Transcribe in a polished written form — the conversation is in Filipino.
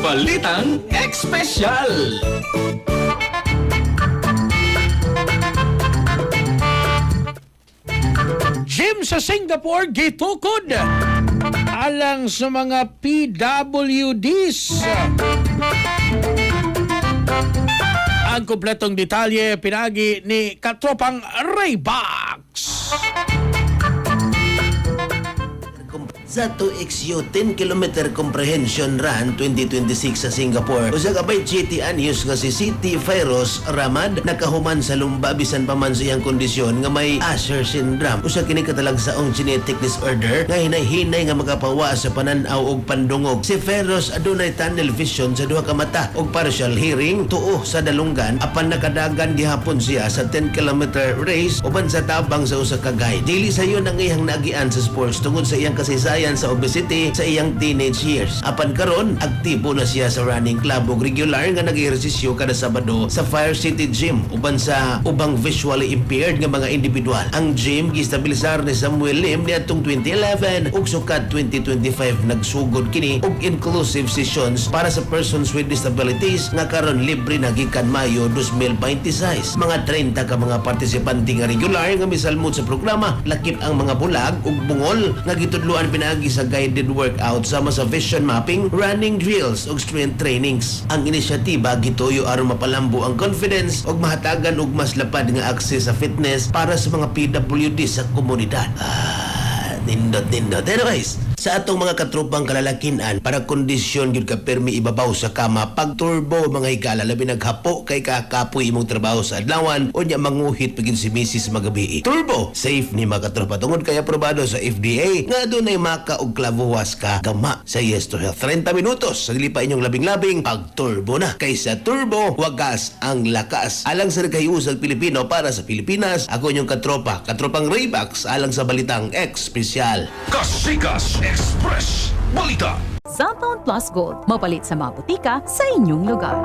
Balitang Espesyal. Gym sa Singapore gitukod alang sa mga PWDs. Ang kumpletong detalye pinagi ni katropang Raybox. Sa 2XU 10-kilometer comprehension run 2026 sa Singapore. Usa ka bay GT anyos nga si Siti Fairos Ramad nakahuman sa lumba bisan pa man sa iyang kondisyon nga may Usher syndrome. Usa kini katalagsaong genetic disorder nga hinay-hinay nga makapawa sa pananaw ug pandungog. Si Fairos adunay tunnel vision sa duha ka mata ug partial hearing tuo sa dalunggan apan nakadagan gihapon siya sa 10-kilometer race uban sa tabang sa usa ka guide. Dili sayon ang iyang nagian sa sports tungod sa iyang kasaysayan sa obesity sa iyang teenage years. Apan karon aktibo na siya sa running club ug regular nga nag-ehersisyo kada Sabado sa Fire City Gym uban sa ubang visually impaired nga mga individual. Ang gym gistabilisar ni Samuel Lim niadtong 2011 ug sukad 2025 nagsugod kini og inclusive sessions para sa persons with disabilities nga karon libre na gikan Mayo 2026. Mga 30 ka mga partisipante nga regular nga misalmod sa programa, lakip ang mga bulag ug bungol nga gitudloan pinagi sa guided workout sama sa vision mapping, running drills ug strength trainings. Ang inisyatiba gituyo aron mapalambo ang confidence ug mahatagan og mas lapad nga access sa fitness para sa mga PWD sa komunidad. Nindot. Anyways, sa atong mga katropang kalalakinan para kondisyon yun ka permi ibabaw sa kama pag turbo mga higala labi naghapo kay kakapoy imong trabaho sa adlawan o niya manguhit pagin si Mrs. Magabi. Turbo safe ni mga katropa tungod kay aprobado sa FDA nga dunay maka og klavuwas ka gama sa Yes to Health. 30 minutos sa dili pa inyong labing-labing pag turbo na. Kaysa turbo wagas ang lakas alang sa nagkayusag Pilipino para sa Pilipinas. Ako inyong katropang Raybox alang sa Balitang Espesyal. Kasikas Express Balita. Cellphone Plus Gold, mapalit sa mga butika sa inyong lugar.